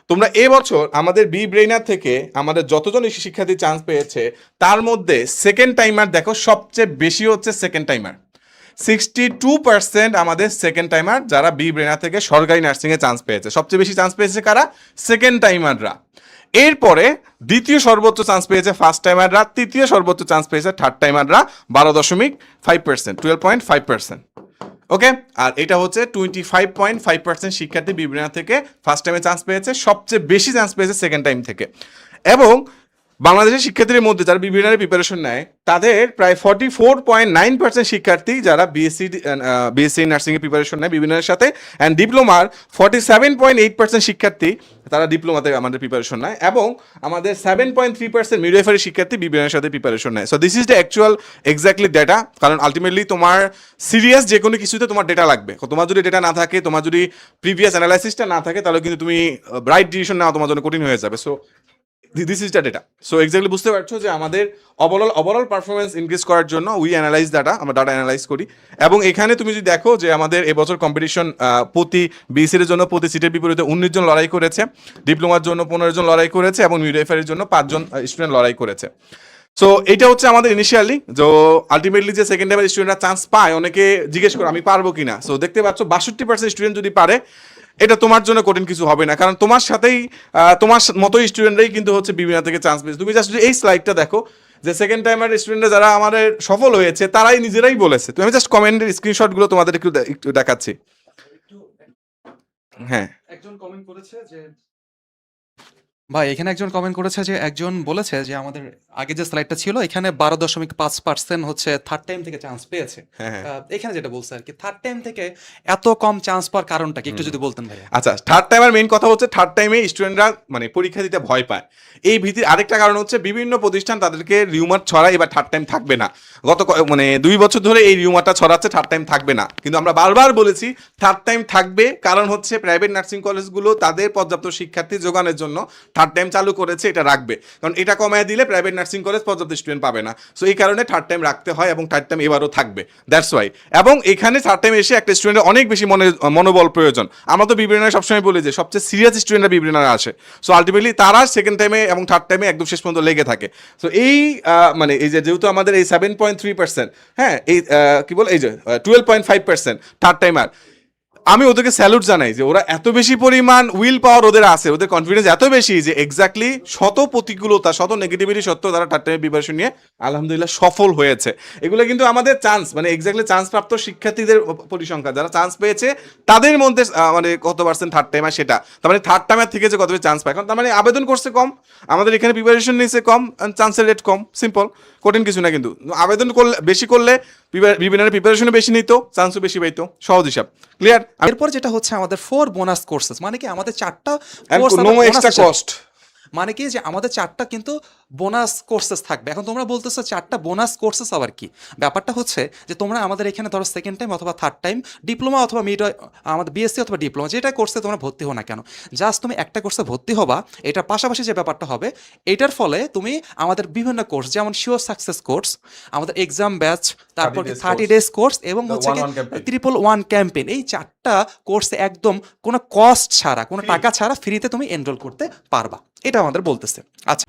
তোমরা এবছর আমাদের বি ব্রেইনার থেকে আমাদের যতজন শিক্ষার্থী চান্স পেয়েছে তার মধ্যে সেকেন্ড টাইমার দেখো সবচেয়ে বেশি হচ্ছে সেকেন্ড টাইমার। 62% আমাদের সেকেন্ড টাইমার যারা বি ব্রেইনার থেকে সরকারি নার্সিংয়ে চান্স পেয়েছে। সবচেয়ে বেশি চান্স পেয়েছে কারা? সেকেন্ড টাইমাররা। এরপরে দ্বিতীয় সর্বোচ্চ চান্স পেয়েছে ফার্স্ট টাইমাররা, তৃতীয় সর্বোচ্চ চান্স পেয়েছে থার্ড টাইমাররা 12.5%, 12.5%। ওকে, আর এটা হচ্ছে 25.5% শিক্ষার্থী বিবৃতি থেকে ফার্স্ট টাইমে চান্স পেয়েছে, সবচেয়ে বেশি চান্স পেয়েছে সেকেন্ড টাইম থেকে। এবং বাংলাদেশের শিক্ষার্থীদের মধ্যে যারা বিবৃতির প্রিপারেশন নেয় তাদের প্রায় 44.9% শিক্ষার্থী যারা বিএসসি নার্সিংয়ের প্রিপারেশন নেয় বিবৃতির সাথে, অ্যান্ড ডিপ্লোমার 47.8% শিক্ষার্থী তারা ডিপ্লোমাতে আমাদের প্রিপারেশন নেয়, এবং আমাদের 7.3% মিডওয়াইফারি শিক্ষার্থী বিবৃতির সাথে প্রিপারেশন নেয়। So this is the actual exactly data, কারণ আলটিমেটলি তোমার সিরিয়াস যে কোনো কিছুতে তোমার ডেটা লাগবে। তোমার যদি ডেটা না থাকে, তোমার যদি প্রিভিয়াস অ্যানালাইসিসটা না থাকে, তাহলে কিন্তু তুমি রাইট ডিসিশন নেওয়া তোমার জন্য কঠিন হয়ে যাবে। So this is the data. So exactly বুঝতে পারছো যে আমাদের ওভারঅল পারফরমেন্স ইনক্রিজ করার জন্য উই অ্যানালাইজ ডাটা, আমরা ডাটা অ্যানালাইজ করি। এবং এখানে তুমি যদি দেখো যে আমাদের এবছর কম্পিটিশন প্রতি বিএসসির জন্য প্রতি সিটের বিপরীতে 19 জন লড়াই করেছে, ডিপ্লোমার জন্য 15 জন লড়াই করেছে, এবং মিডওয়াইফারির জন্য 5 জন স্টুডেন্ট লড়াই করেছে। সো এটা হচ্ছে আমাদের ইনিশিয়ালি যে আলটিমেটলি যে সেকেন্ড টাইমের স্টুডেন্টরা চান্স পায়, অনেকে জিজ্ঞেস করে আমি পারবো কিনা। সো দেখতে পাচ্ছ 62% স্টুডেন্ট যদি পারে, এটা তোমার জন্য কঠিন কিছু হবে না, কারণ তোমার সাথেই তোমার মতোই স্টুডেন্টরাই কিন্তু হচ্ছে বিভিন্ন থেকে চান্স পেয়েছে। তুমি জাস্ট এই স্লাইডটা দেখো যে সেকেন্ড টাইমের স্টুডেন্টরা যারা আমাদের সফল হয়েছে তারাই নিজেরাই বলেছে। তো আমি জাস্ট কমেন্টের স্ক্রিনশটগুলো তোমাদের একটু দেখাচ্ছি। হ্যাঁ, একজন কমেন্ট করেছে যে ভাই, এখানে একজন কমেন্ট করেছে যে একজন বলেছে যে আমাদের আগে যে স্লাইডটা ছিল এখানে 12.5% হচ্ছে থার্ড টাইম থেকে চান্স পেয়েছে। এখানে যেটা বলছে আর কি, থার্ড টাইম থেকে এত কম চান্স পাওয়ার কারণটা কি একটু যদি বলতেন ভাই। আচ্ছা, থার্ড টাইমের মেইন কথা হচ্ছে থার্ড টাইমে স্টুডেন্টরা মানে পরীক্ষা দিতে ভয় পায়। এই ভীতির আরেকটা কারণ হচ্ছে বিভিন্ন প্রতিষ্ঠান তাদেরকে রিউমার ছড়ায় এবার থার্ড টাইম থাকবে না। গত 2 বছর ধরে এই রিউমারটা ছড়াচ্ছে থার্ড টাইম থাকবে না, কিন্তু আমরা বারবার বলেছি থার্ড টাইম থাকবে, কারণ হচ্ছে প্রাইভেট নার্সিং কলেজগুলো তাদের পর্যাপ্ত শিক্ষার্থী যোগানের জন্য থার্ড টাইম চালু করেছে, এটা রাখবে, কারণ এটা কমায় দিলে প্রাইভেট নার্সিং কলেজ পর্যাপ্ত স্টুডেন্ট পাবে না। সো এই কারণে থার্ড টাইম রাখতে হয়, এবং থার্ড টাইম এবারও থাকবে, দ্যাটস ওয়াই। এবং এখানে থার্ড টাইম এসে একটা স্টুডেন্টের অনেক বেশি মনোবল প্রয়োজন। আমরা তো বিবৃতিনারে সবসময় বলি যে সবচেয়ে সিরিয়াস স্টুডেন্টরা বিবৃতিনারে আসে। সো আলটিমেটলি তারা সেকেন্ড টাইমে এবং থার্ড টাইমে একদম শেষ পর্যন্ত লেগে থাকে। সো এই মানে এই যে যেহেতু আমাদের এই 7.3%, হ্যাঁ, এই কি বল এই যে 12.5% থার্ড টাইমার, আমি ওদেরকে স্যালুট জানাই যে ওরা এত বেশি পরিমাণ উইল পাওয়ার ওদের আছে, ওদের কনফিডেন্স এত বেশি যে এক্স্যাক্টলি শত প্রতিকূলতা, শত নেগেটিভিটি সত্ত্বেও তারা থার্ড টাইমের প্রিপারেশন নিয়ে আলহামদুলিল্লাহ সফল হয়েছে। এগুলো কিন্তু আমাদের চান্স, মানে এক্স্যাক্টলি চান্স প্রাপ্ত শিক্ষার্থীদের পরিসংখ্যা, যারা চান্স পেয়েছে তাদের মধ্যে মানে কত পার্সেন্ট থার্ড টাইমার, সেটা তার মানে থার্ড টাইমার থেকে যে কত চান্স পায়, কারণ তার মানে আবেদন করছে কম, আমাদের এখানে প্রিপারেশন নিয়েছে কম, চান্সের রেট কম, সিম্পল, কঠিন কিছু না। কিন্তু আবেদন করলে বেশি করলে বিভিন্ন প্রিপারেশনে বেশি নিত, চান্সও বেশি পাইতো, সহজ হিসাব, ক্লিয়ার। এরপর যেটা হচ্ছে আমাদের 4 বোনাস কোর্সেস, মানে কি আমাদের 4টা নো এক্সট্রা কস্ট, মানে কি যে আমাদের 4টা কিন্তু বোনাস কোর্সেস থাকবে। এখন তোমরা বলতেছো 4টা বোনাস কোর্সেস আবার কি? ব্যাপারটা হচ্ছে যে তোমরা আমাদের এখানে ধরো সেকেন্ড টাইম অথবা থার্ড টাইম ডিপ্লোমা অথবা আমাদের বিএসসি অথবা ডিপ্লোমা যেটা কোর্সে তোমরা ভর্তি হো না কেন, জাস্ট তুমি একটা কোর্সে ভর্তি হবা, এটার পাশাপাশি যে ব্যাপারটা হবে এটার ফলে তুমি আমাদের বিভিন্ন কোর্স যেমন শিওর সাকসেস কোর্স, আমাদের এক্সাম ব্যাচ, তারপর 30 ডেজ কোর্স, এবং হচ্ছে 111 ক্যাম্পেইন, এই 4টা কোর্সে একদম কোনো কস্ট ছাড়া, কোনো টাকা ছাড়া ফ্রিতে তুমি এনরোল করতে পারবা, এটা আমাদের বলতেছে। আচ্ছা।